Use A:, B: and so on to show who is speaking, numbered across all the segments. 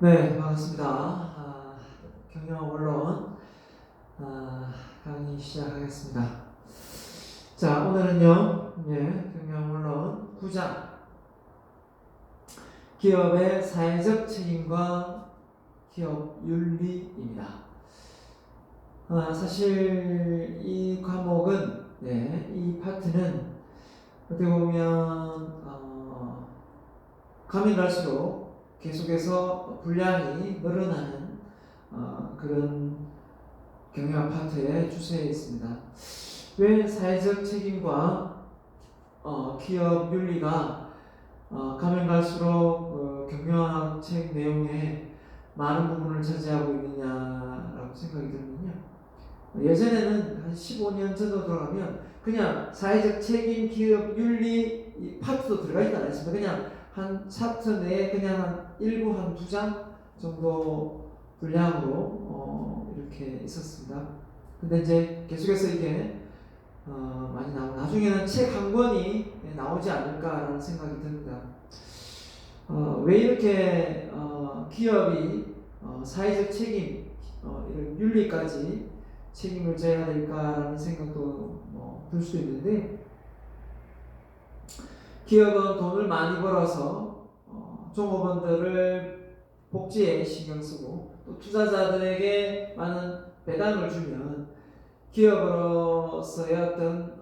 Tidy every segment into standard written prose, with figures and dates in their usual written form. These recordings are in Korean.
A: 네, 반갑습니다. 경영 원론 강의 시작하겠습니다. 자, 오늘은요, 경영 원론 9장 기업의 사회적 책임과 기업 윤리입니다. 사실 이 과목은, 이 파트는 어떻게 보면 가면 갈수록 계속해서 분량이 늘어나는 그런 경영 파트의 추세에 있습니다. 왜 사회적 책임과 기업 윤리가 가면 갈수록 경영학 책 내용에 많은 부분을 차지하고 있느냐라고 생각이 들면요. 예전에는 한 15년 전으로 돌아가면 그냥 사회적 책임, 기업 윤리 이 파트도 들어가 있지 않았습니다. 그냥 한 차트 내에 그냥 한 1부 한 2장 정도 분량으로 이렇게 있었습니다. 근데 이제 계속해서 이게 많이 나오고 나중에는 책 한 권이 나오지 않을까라는 생각이 듭니다. 왜 이렇게 기업이 사회적 책임, 이런 윤리까지 책임을 져야 될까라는 생각도 들 수도 있는데, 기업은 돈을 많이 벌어서 종업원들을 복지에 신경 쓰고 또 투자자들에게 많은 배당을 주면 기업으로서의 어떤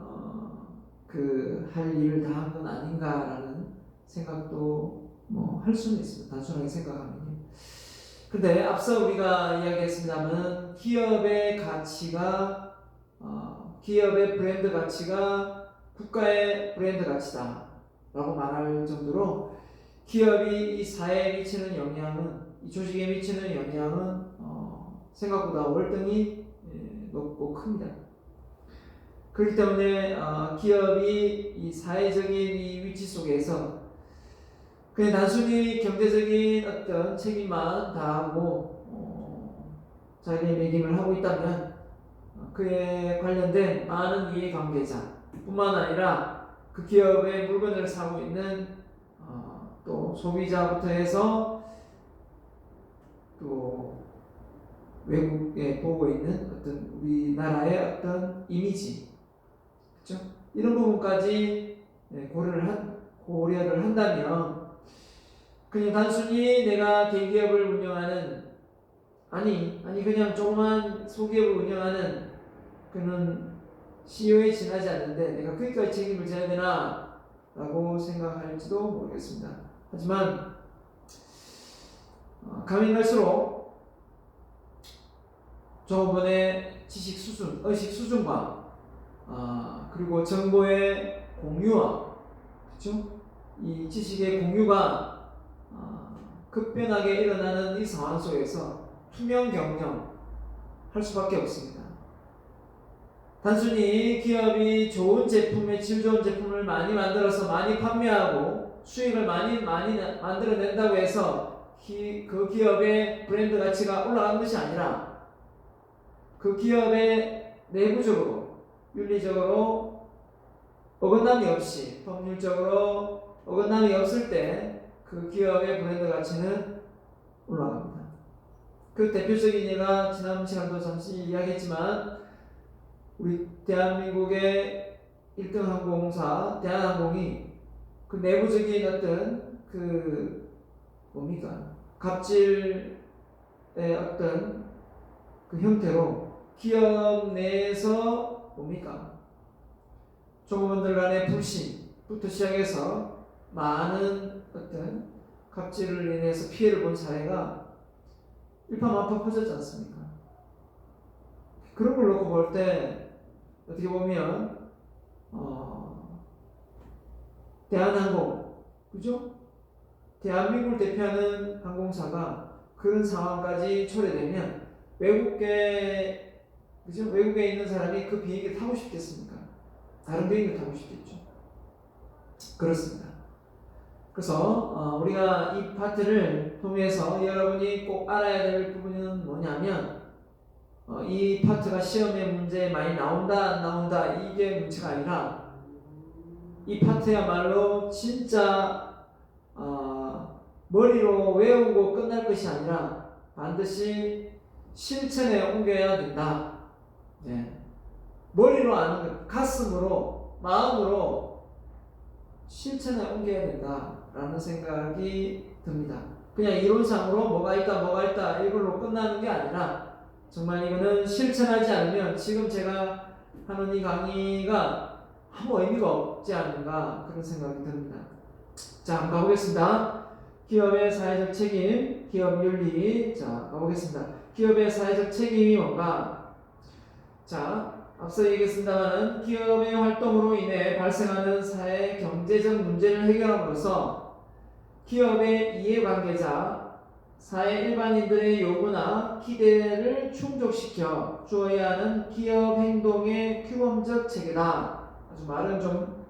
A: 할 일을 다 한 건 아닌가라는 생각도 할 수는 있습니다. 단순하게 생각하면요. 근데 앞서 우리가 이야기했습니다만 기업의 가치가 기업의 브랜드 가치가 국가의 브랜드 가치다 라고 말할 정도로 기업이 이 사회에 미치는 영향은, 이 조직에 미치는 영향은 생각보다 월등히 높고 큽니다. 그렇기 때문에 기업이 이 사회적인 이 위치 속에서 그냥 단순히 경제적인 어떤 책임만 다하고 자기의 매김을 하고 있다면 그에 관련된 많은 이해관계자 뿐만 아니라 그 기업의 물건을 사고 있는 또 소비자부터 해서 또 외국에 보고 있는 어떤 우리나라의 어떤 이미지, 그렇죠? 이런 부분까지 고려를 한다면 그냥 단순히 내가 대기업을 운영하는 아니 그냥 조그만 소기업을 운영하는 그는 CEO에 지나지 않는데 내가 거기까지 책임을 져야 되나 라고 생각할지도 모르겠습니다. 하지만 가면 갈수록 종업원의 지식 수준, 의식 수준과 그리고 정보의 공유와, 그렇죠? 이 지식의 공유가 급변하게 일어나는 이 상황 속에서 투명 경영 할 수밖에 없습니다. 단순히 기업이 좋은 제품에 질 좋은 제품을 많이 만들어서 많이 판매하고 수익을 많이 만들어낸다고 해서 그 기업의 브랜드 가치가 올라가는 것이 아니라 그 기업의 내부적으로 윤리적으로 어긋남이 없이, 법률적으로 어긋남이 없을 때 그 기업의 브랜드 가치는 올라갑니다. 그 대표적인 예가 지난 시간도 잠시 이야기했지만 우리 대한민국의 1등 항공사 대한항공이 그 내부적인 어떤 갑질의 어떤 그 형태로 기업 내에서 종업원들 간의 불신부터 시작해서 많은 어떤 갑질을 인해서 피해를 본 사례가 일파만파 퍼졌지 않습니까? 그런 걸 놓고 볼 때 어떻게 보면 대한항공, 그죠? 대한민국을 대표하는 항공사가 그런 상황까지 초래되면 외국에 있는 사람이 그 비행기를 타고 싶겠습니까? 다른 비행기를 타고 싶겠죠. 그렇습니다. 그래서 우리가 이 파트를 통해서 여러분이 꼭 알아야 될 부분은 뭐냐면 이 파트가 시험에 문제에 많이 나온다 안 나온다 이게 문제가 아니라 이 파트야말로 진짜 머리로 외우고 끝날 것이 아니라 반드시 실천에 옮겨야 된다. 네. 머리로 아는 것, 가슴으로, 마음으로 실천에 옮겨야 된다라는 생각이 듭니다. 그냥 이론상으로 뭐가 있다 이걸로 끝나는 게 아니라 정말 이거는 실천하지 않으면 지금 제가 하는 이 강의가 아무 의미가 없지 않은가 그런 생각이 듭니다. 자, 한번 가보겠습니다. 기업의 사회적 책임, 기업 윤리. 자, 가보겠습니다. 기업의 사회적 책임이 뭔가? 자, 앞서 얘기했습니다만 기업의 활동으로 인해 발생하는 사회 경제적 문제를 해결함으로써 기업의 이해관계자, 사회 일반인들의 요구나 기대를 충족시켜 주어야 하는 기업 행동의 규범적 체계다. 아주 말은 좀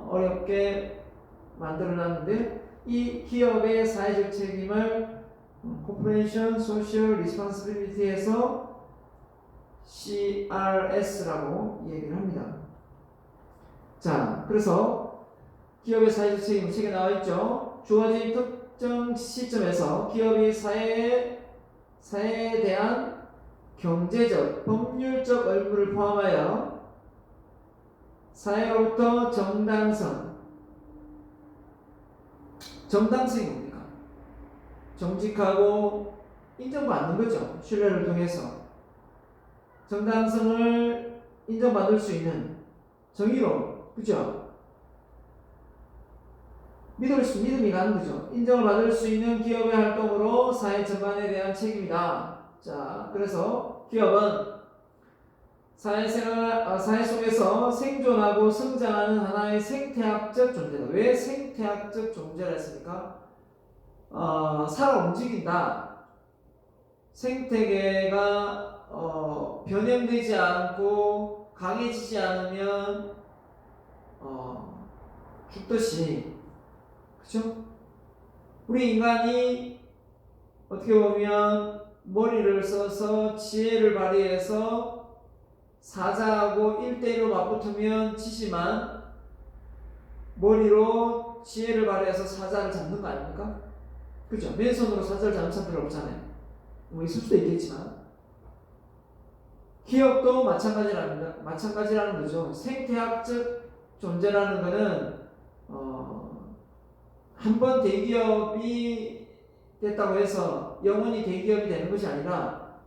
A: 어렵게 만들어놨는데 이 기업의 사회적 책임을 Corporation Social Responsibility에서 CRS라고 얘기를 합니다. 자, 그래서 기업의 사회적 책임 책에 나와 있죠. 주어진 특정 시점에서 기업이 사회에 대한 경제적, 법률적 의무를 포함하여 사회로부터 정당성이 뭡니까? 정직하고 인정받는 거죠. 신뢰를 통해서 정당성을 인정받을 수 있는 정의로, 그죠? 믿음이 가는 거죠. 인정을 받을 수 있는 기업의 활동으로 사회 전반에 대한 책임이다. 자, 그래서 기업은 사회 속에서 생존하고 성장하는 하나의 생태학적 존재다. 왜 생태학적 존재라 했습니까? 살아 움직인다. 생태계가 변형되지 않고 강해지지 않으면 죽듯이, 그렇죠? 우리 인간이 어떻게 보면 머리를 써서 지혜를 발휘해서 사자하고 1대1로 맞붙으면 지지만 머리로 지혜를 발휘해서 사자를 잡는 거 아닙니까? 그죠? 맨손으로 사자를 잡는 사람들 없잖아요. 뭐 있을 수도 있겠지만 기업도 마찬가지라는 거죠. 생태학적 존재라는 거는 한번 대기업이 됐다고 해서 영원히 대기업이 되는 것이 아니라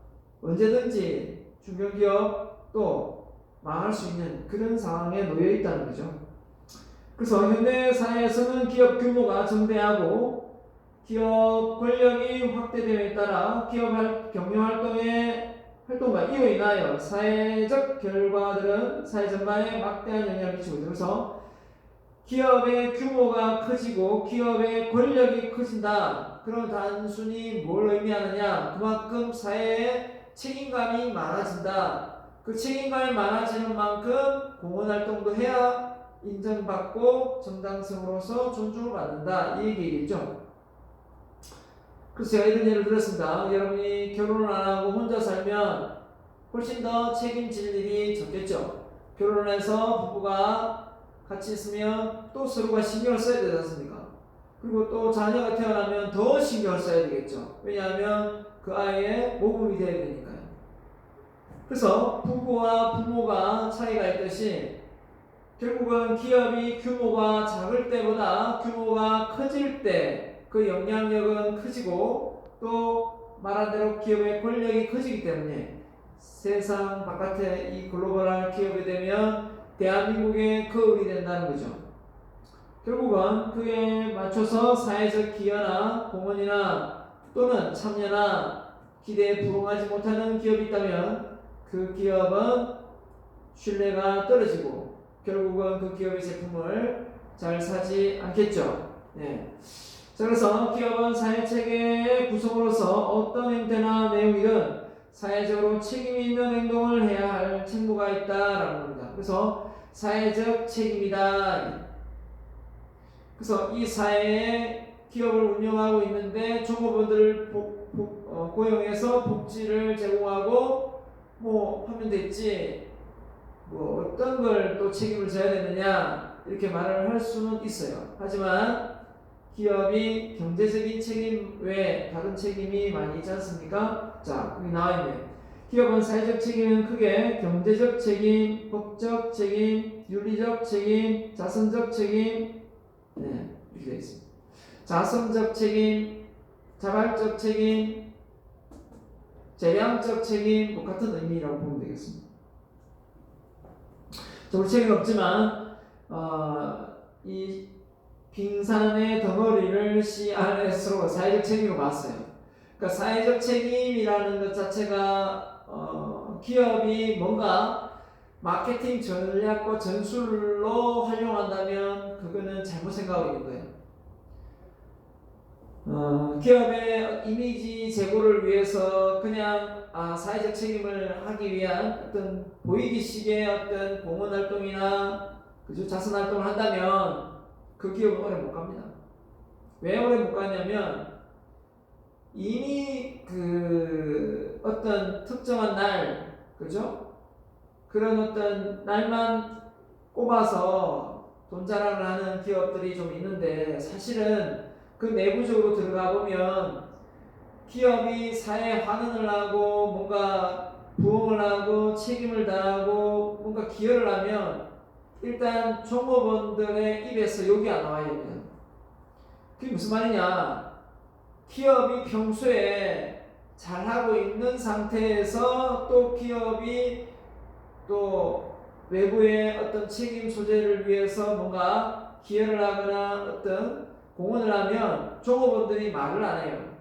A: 언제든지 중견기업 또 망할 수 있는 그런 상황에 놓여 있다는 거죠. 그래서 현대 사회에서는 기업 규모가 증대하고 기업 권력이 확대됨에 따라 기업 경영 활동과 이로 인하여 사회적 결과들은 사회 전반에 막대한 영향을 미치고 있습니다. 그래서 기업의 규모가 커지고 기업의 권력이 커진다. 그럼 단순히 뭘 의미하느냐? 그만큼 사회에 책임감이 많아진다. 그 책임감이 많아지는 만큼 공헌활동도 해야 인정받고 정당성으로서 존중을 받는다. 이 얘기겠죠. 그래서 제가 이런 예를 들었습니다. 여러분이 결혼을 안 하고 혼자 살면 훨씬 더 책임질 일이 적겠죠. 결혼을 해서 부부가 같이 있으면 또 서로가 신경을 써야 되지 않습니까? 그리고 또 자녀가 태어나면 더 신경을 써야 되겠죠. 왜냐하면 그 아이의 모범이 되어야 되니까요. 그래서 부부와 부모가 차이가 있듯이 결국은 기업이 규모가 작을 때보다 규모가 커질 때 그 영향력은 커지고 또 말한 대로 기업의 권력이 커지기 때문에 세상 바깥에 이 글로벌한 기업이 되면 대한민국의 거울이 된다는 거죠. 결국은 그에 맞춰서 사회적 기여나 공헌이나 또는 참여나 기대에 부응하지 못하는 기업이 있다면 그 기업은 신뢰가 떨어지고 결국은 그 기업의 제품을 잘 사지 않겠죠. 네. 자, 그래서 기업은 사회체계의 구성으로서 어떤 형태나 내용이든 사회적으로 책임이 있는 행동을 해야 할 책무가 있다라는 겁니다. 그래서 사회적 책임이다. 그래서 이 사회에 기업을 운영하고 있는데 종업원들을 고용해서 복지를 제공하고 뭐 하면 됐지 뭐 어떤 걸 또 책임을 져야 되느냐 이렇게 말을 할 수는 있어요. 하지만 기업이 경제적인 책임 외에 다른 책임이 많이 있지 않습니까? 자, 여기 나와 있네. 기업은 사회적 책임은 크게 경제적 책임, 법적 책임, 윤리적 책임, 자선적 책임, 네, 이렇게 되어 있습니다. 자선적 책임, 자발적 책임, 재량적 책임, 뭐 같은 의미라고 보면 되겠습니다. 우리 책은 없지만 이 빙산의 덩어리를 CRS로 사회적 책임으로 봤어요. 그러니까 사회적 책임이라는 것 자체가 기업이 뭔가 마케팅 전략과 전술로 활용한다면 그거는 잘못 생각하고 있는 거예요. 기업의 이미지 제고를 위해서 그냥 사회적 책임을 하기 위한 어떤 보이기식의 어떤 공헌 활동이나 그죠 자선 활동을 한다면 그 기업은 오래 못 갑니다. 왜 오래 못 가냐면 이미 그 어떤 특정한 날 그죠 그런 어떤 날만 꼽아서 돈 자랑을 하는 기업들이 좀 있는데 사실은 그 내부적으로 들어가 보면 기업이 사회에 환원을 하고 뭔가 부응을 하고 책임을 다하고 뭔가 기여를 하면 일단 종업원들의 입에서 욕이 안 나와야 됩니다. 그게 무슨 말이냐? 기업이 평소에 잘하고 있는 상태에서 또 기업이 또 외부의 어떤 책임 소재를 위해서 뭔가 기여를 하거나 어떤 공헌을 하면 종업원들이 말을 안 해요.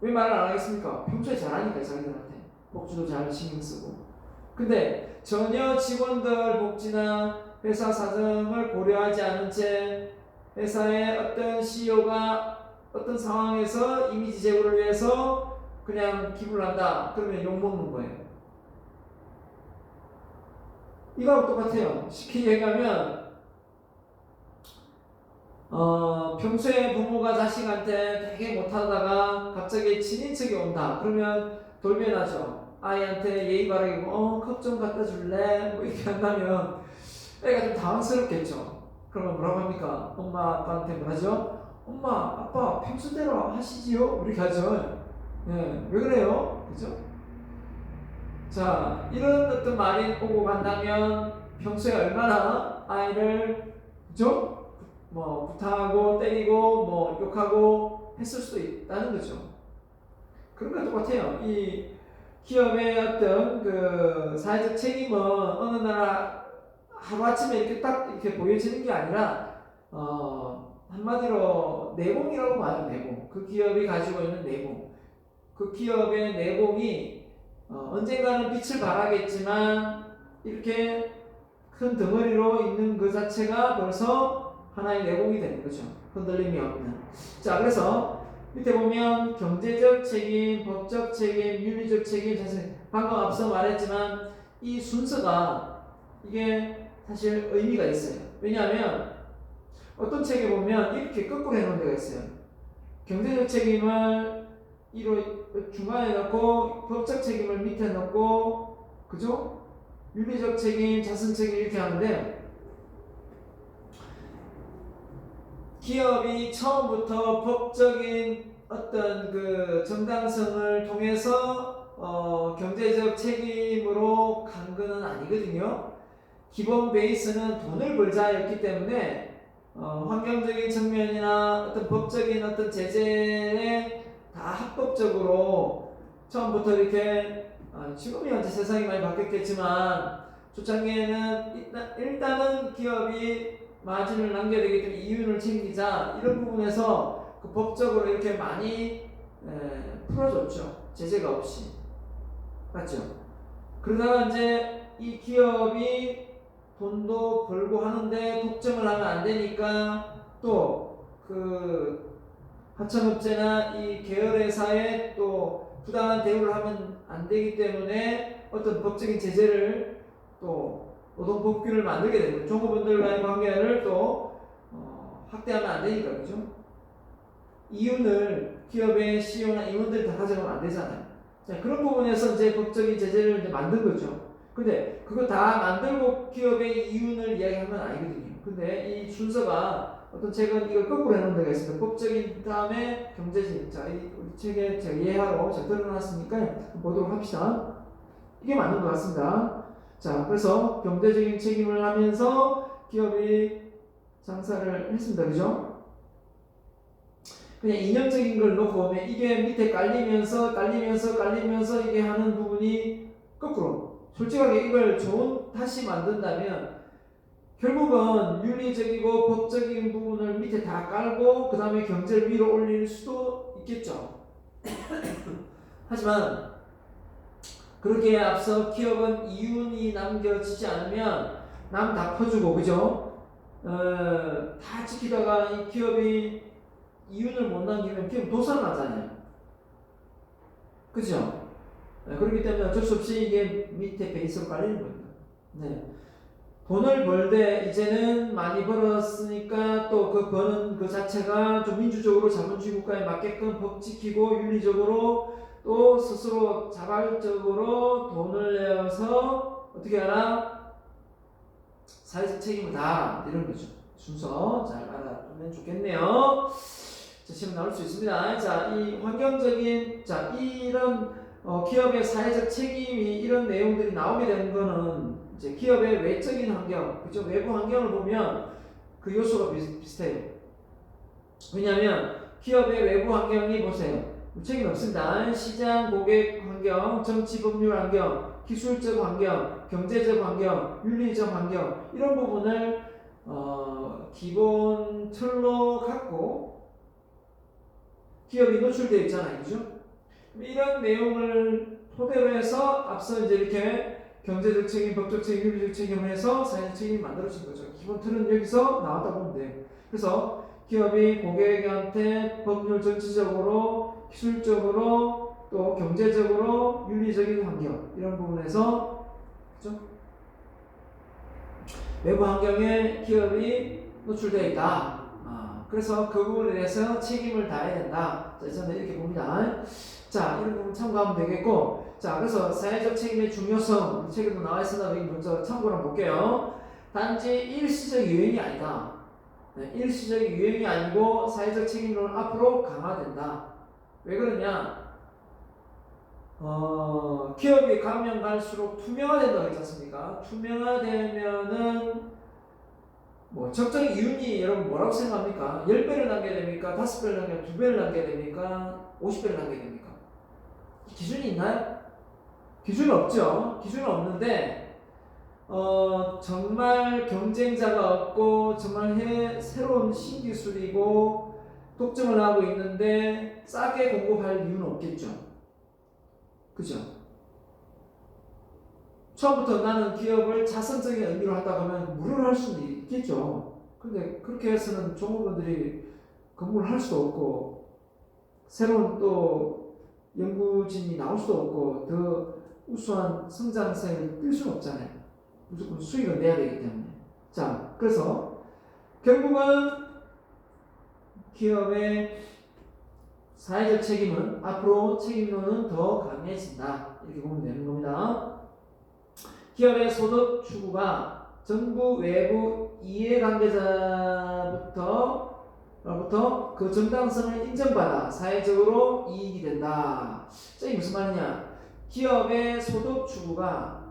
A: 왜 말을 안 하겠습니까? 평소에 잘하니까 자기들한테 복지도 잘 신경 쓰고. 근데 전혀 직원들 복지나 회사 사정을 고려하지 않은 채 회사의 어떤 CEO가 어떤 상황에서 이미지 제고를 위해서 그냥 기부를 한다. 그러면 욕먹는 거예요. 이거하고 똑같아요. 쉽게 얘기하면 평소에 부모가 자식한테 되게 못하다가 갑자기 친인척이 온다. 그러면 돌변하죠. 아이한테 예의 바르게 컵 좀 갖다 줄래? 뭐 이렇게 한다면 애가 좀 당황스럽겠죠. 그러면 뭐라고 합니까? 엄마 아빠한테 뭐라죠? 엄마 아빠 평소대로 하시지요? 이렇게 하죠. 네, 왜 그래요? 그죠? 자, 이런 어떤 말이 오고 간다면 평소에 얼마나 아이를 그죠? 뭐 구타하고 때리고 뭐 욕하고 했을 수도 있다는 거죠. 그런 거 똑같아요. 이 기업의 어떤 그 사회적 책임은 어느 나라 하루아침에 이렇게 딱 이렇게 보여지는 게 아니라 한마디로 내공이라고 봐요. 내공. 그 기업이 가지고 있는 내공. 그 기업의 내공이 언젠가는 빛을 발하겠지만 이렇게 큰 덩어리로 있는 그 자체가 벌써 하나의 내공이 되는 거죠. 흔들림이 없는. 자, 그래서 밑에 보면 경제적 책임, 법적 책임, 윤리적 책임, 사실 방금 앞서 말했지만 이 순서가 이게 사실 의미가 있어요. 왜냐하면 어떤 책에 보면 이렇게 거꾸로 해놓은 데가 있어요. 경제적 책임을 중간에 넣고 법적 책임을 밑에 넣고 그죠? 윤리적 책임, 자선 책임 이렇게 하는데 기업이 처음부터 법적인 어떤 그 정당성을 통해서 경제적 책임으로 간 거는 아니거든요. 기본 베이스는 돈을 벌자였기 때문에 환경적인 측면이나 어떤 법적인 어떤 제재에 다 합법적으로 처음부터 이렇게 지금이 현재 세상이 많이 바뀌었겠지만 초창기에는 일단은 기업이 마진을 남겨야 되기 때문에 이윤을 챙기자 이런 부분에서 그 법적으로 이렇게 많이 풀어줬죠. 제재가 없이. 맞죠? 그러다가 이제 이 기업이 돈도 벌고 하는데 독점을 하면 안 되니까 또 그 하청업체나 이 계열회사에 또 부당한 대우를 하면 안 되기 때문에 어떤 법적인 제재를 또 노동법규를 만들게 되고 종업원들과의 관계를 또 확대하면 안 되니까 그죠? 이윤을 기업의 CEO나 임원들이 다 가져가면 안 되잖아요. 자, 그런 부분에서 이제 법적인 제재를 이제 만든 거죠. 근데 그거 다 만들고 기업의 이윤을 이야기한 건 아니거든요. 근데 이 순서가 어떤 책은 이걸 거꾸로 해놓은 데가 있습니다. 법적인 다음에 경제적인. 자, 우리 책에 제가 예하로 제가 드러놨으니까 보도록 합시다. 이게 맞는 것 같습니다. 자, 그래서 경제적인 책임을 하면서 기업이 장사를 했습니다. 그죠? 그냥 이념적인 걸 놓고 보면 이게 밑에 깔리면서 이게 하는 부분이 거꾸로. 솔직하게 이걸 다시 만든다면 결국은 윤리적이고 법적인 부분을 밑에 다 깔고 그 다음에 경제를 위로 올릴 수도 있겠죠. 하지만 그렇게 앞서 기업은 이윤이 남겨지지 않으면 남 다 퍼주고 그죠? 다 지키다가 이 기업이 이윤을 못 남기면 기업 도산나잖아요. 그죠? 그렇기 때문에 어쩔 수 없이 이게 밑에 베이스로 깔리는 겁니다. 네. 돈을 벌 때 이제는 많이 벌었으니까 또 그 버는 그 자체가 좀 민주적으로 자본주의 국가에 맞게끔 법 지키고 윤리적으로 또 스스로 자발적으로 돈을 내어서 어떻게 하나 사회적 책임을 다하라 이런 거죠. 순서 잘 알아두면 좋겠네요. 자, 시험 나올 수 있습니다. 자, 이 환경적인 이런 기업의 사회적 책임이 이런 내용들이 나오게 되는 거는 이제 기업의 외적인 환경, 그죠? 외부 환경을 보면 그 요소가 비슷해요. 왜냐하면 기업의 외부 환경이 보세요. 책임 없습니다. 시장, 고객 환경, 정치, 법률 환경, 기술적 환경, 경제적 환경, 윤리적 환경 이런 부분을 기본 틀로 갖고 기업이 노출되어 있잖아요. 그죠? 이런 내용을 토대로 해서 앞서 이제 이렇게 경제적 책임, 법적 책임, 윤리적 책임을 해서 사회적 책임이 만들어진 거죠. 기본 틀은 여기서 나왔다 보면 돼요. 그래서 기업이 고객한테 법률 정치적으로, 기술적으로, 또 경제적으로, 윤리적인 환경 이런 부분에서 그죠? 외부 환경에 기업이 노출되어 있다. 그래서 그 부분에 대해서 책임을 다해야 된다. 자, 저는 이렇게 봅니다. 자, 이런 부분 참고하면 되겠고, 자, 그래서 사회적 책임의 중요성, 책에도 나와 있으나 여기 먼저 참고를 한번 볼게요. 단지 일시적 유행이 아니다. 네, 일시적 유행이 아니고 사회적 책임론은 앞으로 강화된다. 왜 그러냐? 기업이 가면 갈수록 투명화된다고 했지 않습니까? 투명화되면은 적정 이윤이 여러분 뭐라고 생각합니까? 10배를 남겨야 됩니까? 5배를 남겨야 됩니까? 2배를 남겨야 됩니까? 50배를 남겨야 됩니까? 기준이 있나요? 기준은 없죠. 기준은 없는데 정말 경쟁자가 없고 정말 새로운 신기술이고 독점을 하고 있는데 싸게 공급할 이유는 없겠죠. 그죠? 처음부터 나는 기업을 자선적인 의미로 하다 보면 무료로 할 수는 있겠죠. 근데 그렇게 해서는 종업원들이 근무를 할 수도 없고 새로운 또 연구진이 나올 수도 없고 더 우수한 성장성을 뛸 수는 없잖아요. 무조건 수익을 내야 되기 때문에. 자, 그래서 결국은 기업의 사회적 책임은 앞으로 책임론은 더 강해진다. 이렇게 보면 되는 겁니다. 기업의 소득 추구가 정부 외부 이해관계자부터 그 정당성을 인정받아 사회적으로 이익이 된다. 이게 무슨 말이냐? 기업의 소득 추구가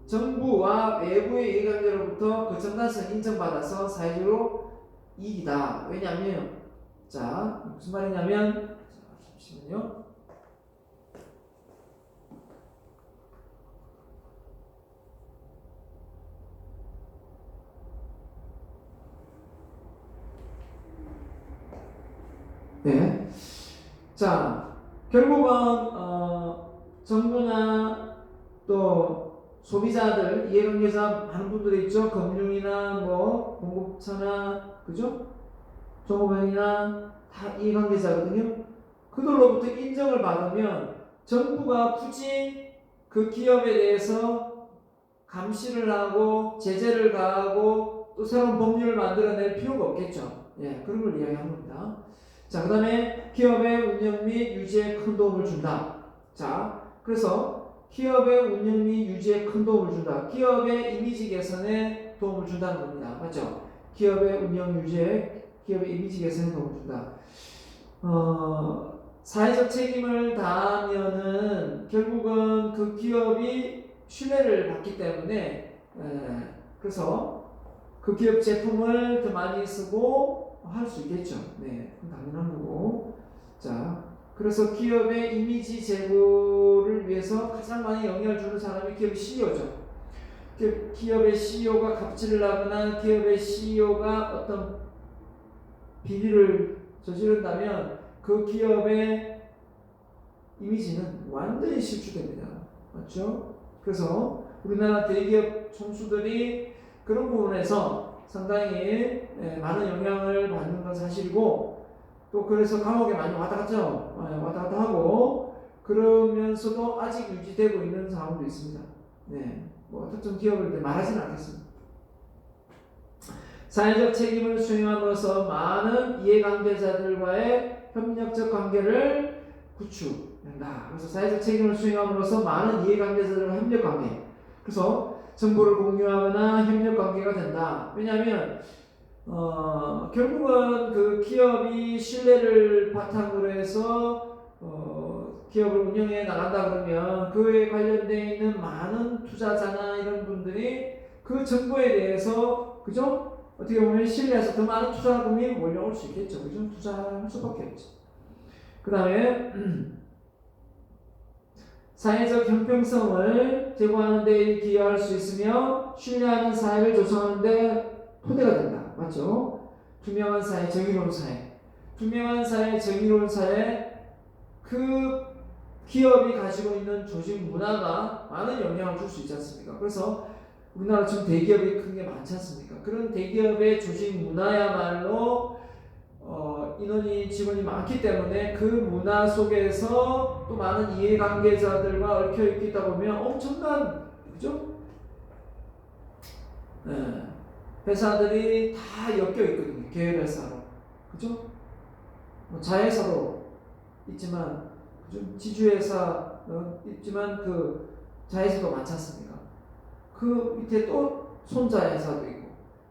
A: 정부와 외부의 이해관계로부터 그 정당성을 인정받아서 사회적으로 이익이다. 왜냐하면 자 무슨 말이냐면 잠시만요. 네. 자, 결국은 정부나 또 소비자들, 이해관계자 많은 분들이 있죠. 금융이나 공급처나 그죠? 종업원이나 다 이해관계자거든요. 그들로부터 인정을 받으면 정부가 굳이 그 기업에 대해서 감시를 하고 제재를 가하고 또 새로운 법률을 만들어낼 필요가 없겠죠. 예, 그런 걸 이야기하는 겁니다. 자, 그 다음에 기업의 운영 및 유지에 큰 도움을 준다. 자, 그래서 기업의 운영 및 유지에 큰 도움을 준다. 기업의 이미지 개선에 도움을 준다는 겁니다. 맞죠? 기업의 운영 유지에 기업의 이미지 개선에 도움을 준다. 사회적 책임을 다하면은 결국은 그 기업이 신뢰를 받기 때문에 그래서 그 기업 제품을 더 많이 쓰고 할 수 있겠죠. 네, 당연한 거고. 자, 그래서 기업의 이미지 제고를 위해서 가장 많이 영향을 주는 사람이 기업의 CEO죠. 기업의 CEO가 갑질을 하거나 기업의 CEO가 어떤 비리를 저지른다면 그 기업의 이미지는 완전히 실추됩니다. 맞죠? 그래서 우리나라 대기업 총수들이 그런 부분에서 상당히 많은 영향을 받는 건 사실이고, 또 그래서 감옥에 많이 왔다 갔죠. 왔다 갔다 하고, 그러면서도 아직 유지되고 있는 상황도 있습니다. 네, 뭐 특정 기업을 말하지는 않겠습니다. 사회적 책임을 수행함으로써 많은 이해관계자들과의 협력적 관계를 구축한다. 그래서 사회적 책임을 수행함으로써 많은 이해관계자들과 협력관계. 그래서 정보를 공유하거나 협력관계가 된다. 왜냐하면 결국은 그 기업이 신뢰를 바탕으로 해서 기업을 운영해 나간다 그러면 그에 관련되어 있는 많은 투자자나 이런 분들이 그 정보에 대해서 그죠? 어떻게 보면 신뢰해서 더 많은 투자금이 몰려올 수 있겠죠. 그죠? 투자할 수밖에 없죠. 그 다음에 사회적 형평성을 제고하는 데 기여할 수 있으며 신뢰하는 사회를 조성하는 데 토대가 된다. 맞죠? 투명한 사회, 정의로운 사회. 투명한 사회, 정의로운 사회, 그 기업이 가지고 있는 조직 문화가 많은 영향을 줄 수 있지 않습니까? 그래서 우리나라 지금 대기업이 큰 게 많지 않습니까? 그런 대기업의 조직 문화야말로 인원이 직원이 많기 때문에 그 문화 속에서 또 많은 이해관계자들과 얽혀 있다 보면 엄청난 그죠? 네. 회사들이 다 엮여 있거든요. 계열 회사로 그죠? 뭐 자회사도 있지만 그죠? 지주회사 있지만 그 자회사도 많지 않습니까? 그 밑에 또 손자 회사도 있고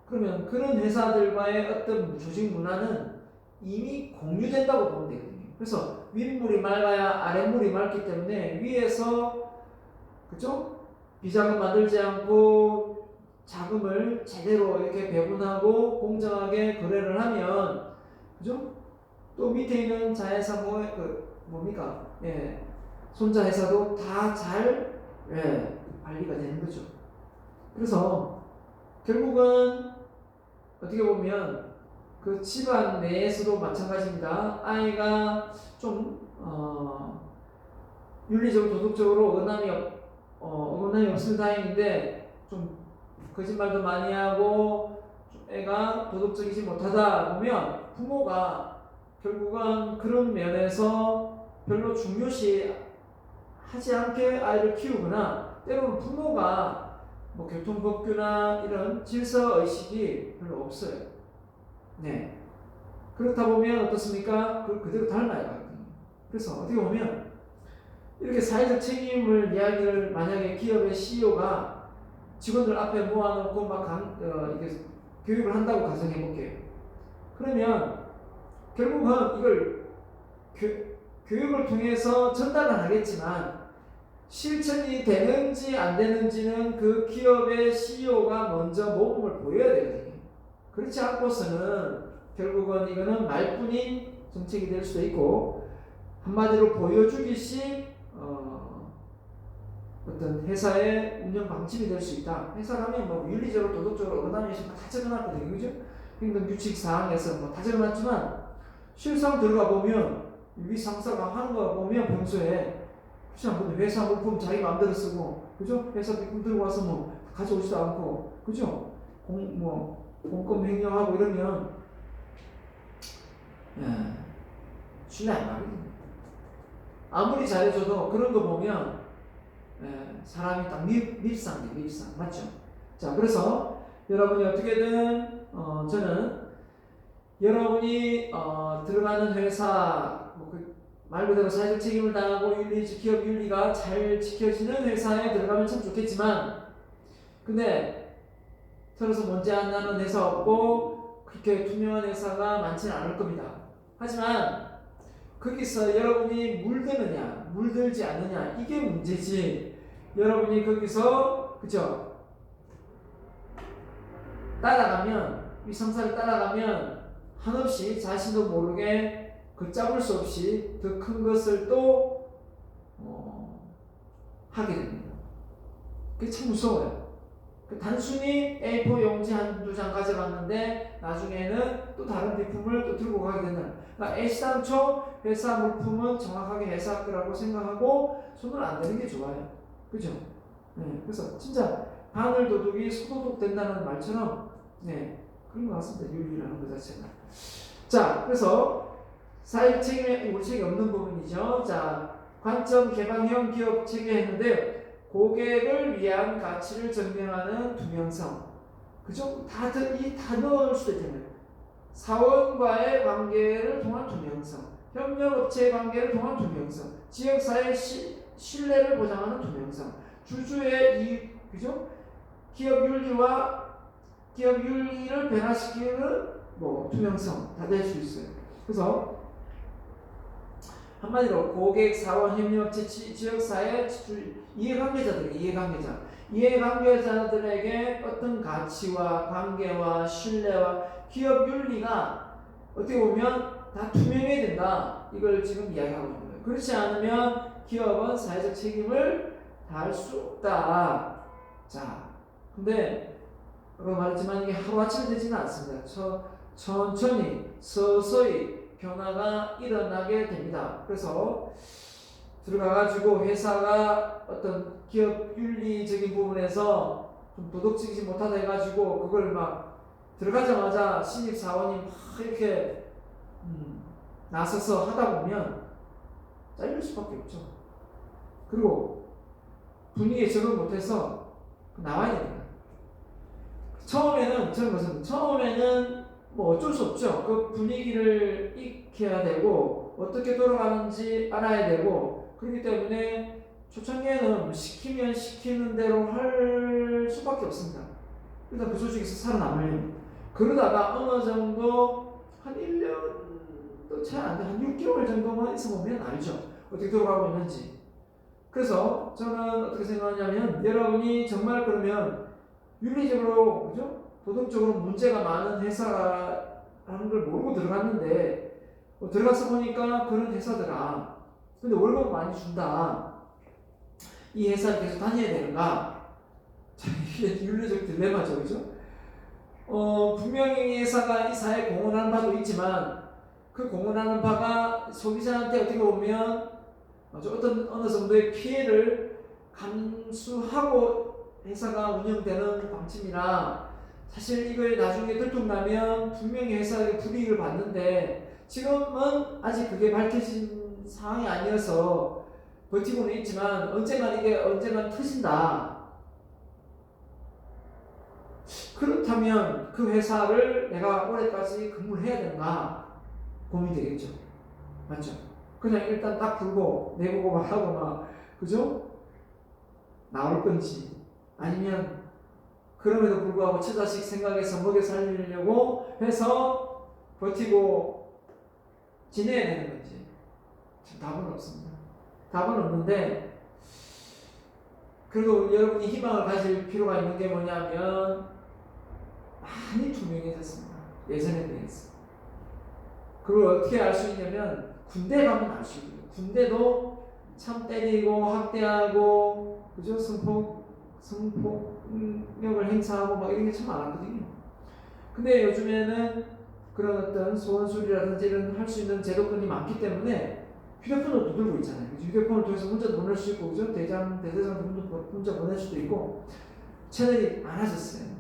A: 그러면 그런 회사들과의 어떤 조직 문화는 이미 공유된다고 보면 되거든요. 그래서 윗물이 맑아야 아랫물이 맑기 때문에 위에서 그죠? 비자금 만들지 않고 자금을 제대로 이렇게 배분하고 공정하게 거래를 하면 그죠? 또 밑에 있는 자회사 뭡니까? 예. 손자 회사도 다 잘 관리가 되는 거죠. 그래서 결국은 어떻게 보면 그 집안 내에서도 마찬가지입니다. 아이가 좀 윤리적으로 도덕적으로 어긋남이 없으면 다행인데 좀 거짓말도 많이 하고 좀 애가 도덕적이지 못하다 보면 부모가 결국은 그런 면에서 별로 중요시 하지 않게 아이를 키우거나 때로는 부모가 뭐 교통법규나 이런 질서의식이 별로 없어요. 네. 그렇다 보면 어떻습니까? 그걸 그대로 닮아요. 그래서 어떻게 보면 이렇게 사회적 책임을 이야기를 만약에 기업의 CEO가 직원들 앞에 모아놓고 막 이렇게 교육을 한다고 가정해볼게요. 그러면 결국은 이걸 교육을 통해서 전달은 하겠지만 실천이 되는지 안 되는지는 그 기업의 CEO가 먼저 모범을 보여야 되거든요. 그렇지 않고서는 결국은 이거는 말뿐인 정책이 될 수도 있고 한마디로 보여주기식 어떤 회사의 운영 방침이 될 수 있다. 회사라면 뭐 윤리적으로 도덕적으로 어긋남이 있으면 다 적어놨거든요. 그죠? 행동규칙 사항에서 뭐 다 적어놨지만 실상 들어가 보면 위 상사가 하는 거 보면 평소에 회사 물품 자기 마음대로 쓰고 그죠? 회사 물품 들고 와서 뭐 가져오지도 않고 그죠? 공금 횡령하고 이러면 신뢰 안 가거든요. 아무리 잘해줘도 그런 거 보면 사람이 딱 밀상 맞죠? 자, 그래서 여러분이 어떻게든 저는 여러분이 들어가는 회사 말 그대로 사회적 책임을 다하고 기업 윤리가 잘 지켜지는 회사에 들어가면 참 좋겠지만, 근데 서로서 먼지 안 나는 회사 없고 그렇게 투명한 회사가 많지는 않을 겁니다. 하지만 거기서 여러분이 물드느냐 물들지 않느냐 이게 문제지, 여러분이 거기서 그죠 따라가면, 이 성사를 따라가면 한없이 자신도 모르게 걷잡을 수 없이 더 큰 것을 또 하게 됩니다. 그게 참 무서워요. 단순히 A4 용지 한두 장 가져갔는데 나중에는 또 다른 비품을 또 들고 가게 되는, 그러니까 애시당초 회사 물품은 정확하게 회사 거라고 생각하고 손을 안 대는 게 좋아요. 그죠? 네, 그래서 진짜 바늘 도둑이 소도둑 된다는 말처럼 그런 것 같습니다. 윤리라는 것 자체가. 자, 그래서 사회적 책임에 우리책이 없는 부분이죠. 자, 관점 개방형 기업 체계했는데요. 고객을 위한 가치를 증명하는 투명성. 그죠? 다 넣을 수도 있잖아요. 사원과의 관계를 통한 투명성, 협력업체의 관계를 통한 투명성, 지역사회 신뢰를 보장하는 투명성, 주주의 이익, 그죠? 기업 윤리를 변화시키는 투명성 다 될 수 있어요. 그래서 한마디로 고객, 사원, 협력업체, 지역사회 이해관계자들에게 어떤 가치와 관계와 신뢰와 기업 윤리가 어떻게 보면 다 투명해야 된다. 이걸 지금 이야기하고 있는 거예요. 그렇지 않으면 기업은 사회적 책임을 다할 수 없다. 자, 근데 아까 말했지만 이게 하루아침에 되지는 않습니다. 천천히 서서히 변화가 일어나게 됩니다. 그래서 들어가가지고 회사가 어떤 기업 윤리적인 부분에서 좀 도덕적이지 못하다 해가지고 그걸 막 들어가자마자 신입 사원이 막 이렇게 나서서 하다 보면 잘릴 수밖에 없죠. 그리고 분위기에 적응 못해서 나와야 됩니다. 처음에는 어쩔 수 없죠. 그 분위기를 익혀야 되고 어떻게 돌아가는지 알아야 되고, 그렇기 때문에 초창기에는 시키면 시키는 대로 할 수밖에 없습니다. 일단 그 조직에서 살아남으려면. 그러다가 어느 정도 한 1년도 잘 안 돼, 한 6개월 정도만 있어보면 알죠. 어떻게 돌아가고 있는지. 그래서 저는 어떻게 생각하냐면, 여러분이 정말 그러면 윤리적으로, 그죠? 도덕적으로 문제가 많은 회사라는 걸 모르고 들어갔는데, 들어가서 보니까 그런 회사더라. 근데 월급 많이 준다. 이 회사를 계속 다녀야 되는가? 이게 윤리적 딜레마죠, 그죠? 분명히 이 회사가 이 사회에 공헌하는 바도 있지만, 그 공헌하는 바가 소비자한테 어떻게 보면 어느 정도의 피해를 감수하고 회사가 운영되는 방침이라, 사실 이걸 나중에 들통나면 분명히 회사의 불이익을 받는데, 지금은 아직 그게 밝혀진 상황이 아니어서 버티고는 있지만 언젠간 터진다. 그렇다면 그 회사를 내가 올해까지 근무를 해야 되는가 고민이 되겠죠. 맞죠? 그냥 일단 딱 불고 내보고 하고 그죠? 나올 건지, 아니면 그럼에도 불구하고 처자식 생각해서 먹여 살리려고 해서 버티고 지내야 되는 건지, 답은 없습니다. 답은 없는데, 그래도 여러분이 희망을 가질 필요가 있는 게 뭐냐면, 많이 투명해졌습니다. 예전에 비해서. 그걸 어떻게 알 수 있냐면, 군대 가면 알 수 있어요. 군대도 참 때리고 학대하고, 그죠? 성폭력을 행사하고 이런 게 참 많았거든요. 근데 요즘에는 그런 어떤 소원술이라든지 이런 할 수 있는 제도권이 많기 때문에 휴대폰을 두들고 있잖아요. 휴대폰을 통해서 문자도 보낼 수 있고, 그죠? 대대장도 문자 보낼 수도 있고, 채널이 많아졌어요.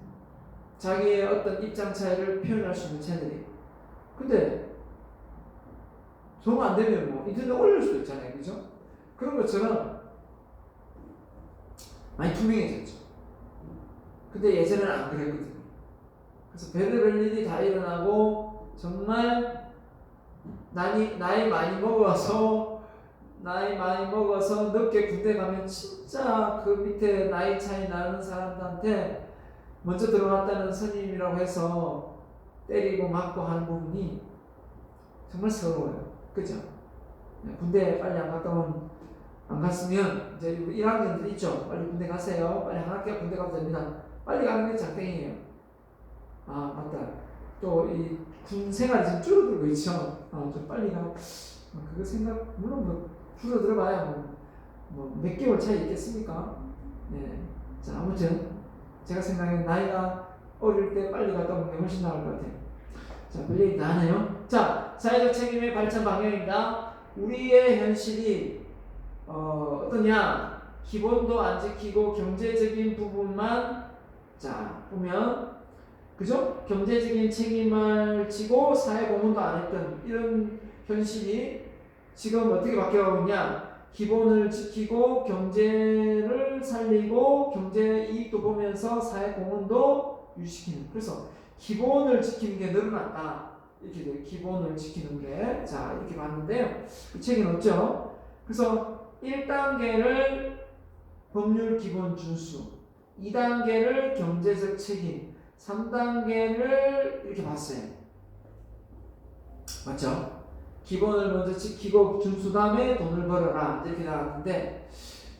A: 자기의 어떤 입장 차이를 표현할 수 있는 채널이. 근데 정 안 되면 인터넷에 올릴 수도 있잖아요, 그죠? 그런 것처럼 많이 투명해졌죠. 근데 예전에는 안 그랬거든요. 그래서 별의별 일이 다 일어나고, 정말 나이 많이 먹어서 나이 많이 먹어서 늦게 군대 가면 진짜 그 밑에 나이 차이 나는 사람들한테 먼저 들어왔다는 선임이라고 해서 때리고 맞고 하는 부분이 정말 서러워요. 그죠? 군대 빨리 안 갔으면 이제 1학년들 있죠. 빨리 군대 가세요. 빨리 한 학기 군대 가도 됩니다. 빨리 가는 게 장땡이에요. 아 맞다. 또 이 군 생활이 좀 줄어들고 있죠. 좀 빨리 가. 그거 생각 물론 뭐 줄어들어봐야 뭐 몇 개월 차이 있겠습니까? 네. 자 아무튼 제가 생각엔 나이가 어릴 때 빨리 갔다 오는 게 훨씬 나을 것 같아요. 자, 그 얘기 다 하네요. 자, 사회적 책임의 발전 방향입니다. 우리의 현실이 어떠냐? 기본도 안 지키고 경제적인 부분만 자 보면 그죠? 경제적인 책임을 지고 사회 공헌도 안 했던 이런 현실이 지금 어떻게 바뀌어가고 있냐? 기본을 지키고 경제를 살리고 경제 이익도 보면서 사회 공헌도 유지시키는. 그래서 기본을 지키는 게 늘어났다. 이렇게 돼요. 기본을 지키는 게. 자, 이렇게 봤는데요. 이 책은 없죠? 그래서 1단계를 법률 기본 준수, 2단계를 경제적 책임, 3단계를 이렇게 봤어요. 맞죠? 기본을 먼저 지키고 준수 다음에 돈을 벌어라. 이렇게 나왔는데,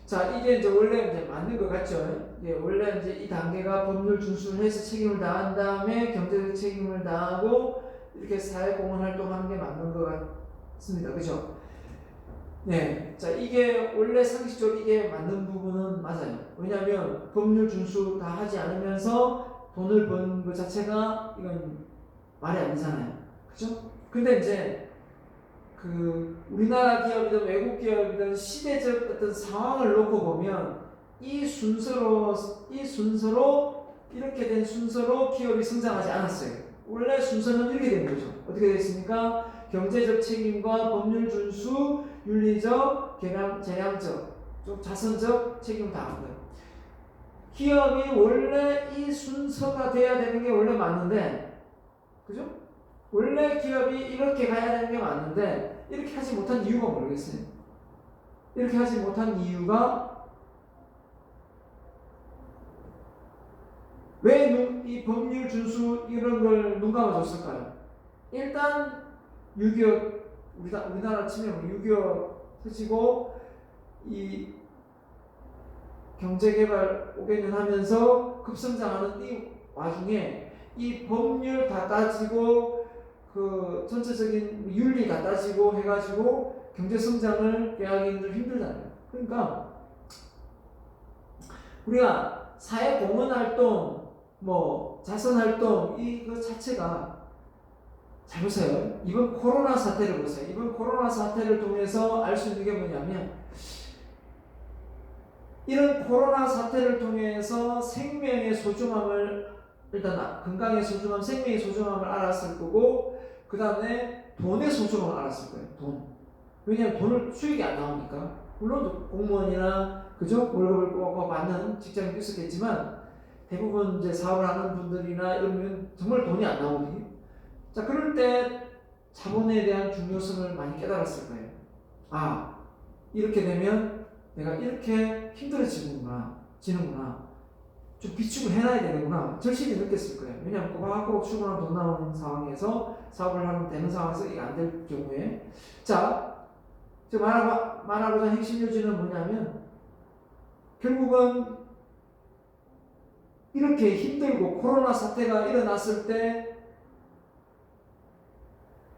A: 자, 이게 이제 원래 이제 맞는 것 같죠? 예, 원래 이제 이 단계가 법률 준수를 해서 책임을 다한 다음에 경제적 책임을 다하고 이렇게 사회공헌 활동하는 게 맞는 것 같습니다. 그죠? 네. 자, 이게 원래 상식적으로 이게 맞는 부분은 맞아요. 왜냐하면 법률 준수 다 하지 않으면서 돈을 버는 것 자체가 이건 말이 안 되잖아요. 그죠? 근데 이제 그 우리나라 기업이든 외국 기업이든 시대적 어떤 상황을 놓고 보면 이 순서로 이렇게 된 순서로 기업이 성장하지 않았어요. 원래 순서는 이렇게 된 거죠. 어떻게 됐습니까? 경제적 책임과 법률 준수, 윤리적, 재량적, 좀 자선적 책임을 다한 거예요. 기업이 원래 이 순서가 돼야 되는 게 원래 맞는데, 그죠? 원래 기업이 이렇게 가야 되는 게 맞는데 이렇게 하지 못한 이유가 모르겠어요. 이렇게 하지 못한 이유가 왜 이 법률 준수 이런 걸 눈 감아줬을까요? 일단 6.25 우리나라 치면 6.25 터지고 이 경제개발 5개년 하면서 급성장하는 이 와중에 이 법률 다 따지고 그 전체적인 윤리 다 따지고 해가지고 경제 성장을 깨하기는 좀 힘들잖아요. 그러니까 우리가 사회 공헌 활동, 뭐 자선 활동 이거 자체가 잘 보세요. 이번 코로나 사태를 보세요. 이번 코로나 사태를 통해서 알 수 있는 게 뭐냐면 이런 코로나 사태를 통해서 생명의 소중함을 일단 건강의 소중함, 생명의 소중함을 알았을 거고 그 다음에 돈의 소중함을 알았을 거예요. 돈. 왜냐하면 돈을 수익이 안 나오니까. 물론 공무원이나 그죠 월급을 꼭 받는 직장인도 있었겠지만 대부분 이제 사업을 하는 분들이나 이러면 정말 돈이 안 나오거든요. 자 그럴 때 자본에 대한 중요성을 많이 깨달았을 거예요. 아 이렇게 되면 내가 이렇게 힘들어지는구나, 좀 비축을 해놔야 되는구나. 절실히 느꼈을 거예요. 왜냐하면 꼬박꼬박 출근하면 돈 나오는 상황에서 사업을 하면 되는 상황에서 이게 안 될 경우에. 자, 제가 말하고자 하는 핵심 요지는 뭐냐면, 결국은 이렇게 힘들고 코로나 사태가 일어났을 때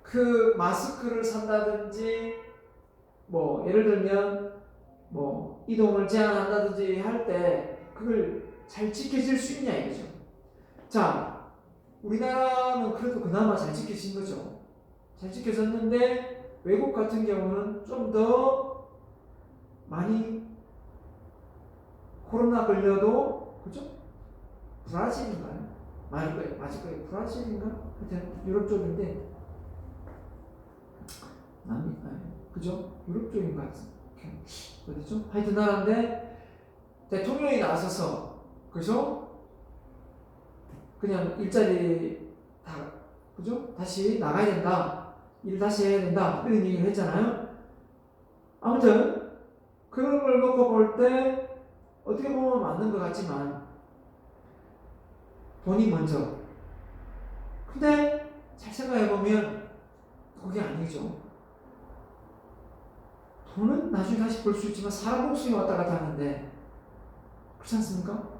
A: 그 마스크를 산다든지, 뭐, 예를 들면, 뭐, 이동을 제한한다든지 할 때 그걸 잘 지켜질 수 있냐 이거죠. 자, 우리나라는 그래도 그나마 잘 지켜진 거죠. 잘 지켜졌는데 외국 같은 경우는 좀 더 많이 코로나 걸려도 그죠? 브라질인가요? 맞을 거예요. 브라질인가? 하여튼 유럽 쪽인데 그죠? 유럽 쪽인 것 같아요. 어디죠? 하여튼 나라인데 대통령이 나서서 그죠? 그냥 일자리 다 그죠? 다시 나가야 된다. 일 다시 해야 된다. 이런 얘기를 했잖아요. 아무튼 그런 걸 놓고 볼 때 어떻게 보면 맞는 것 같지만 돈이 먼저. 근데 잘 생각해 보면 그게 아니죠. 돈은 나중에 다시 벌 수 있지만 사람 목숨이 왔다 갔다 하는데 그렇지 않습니까?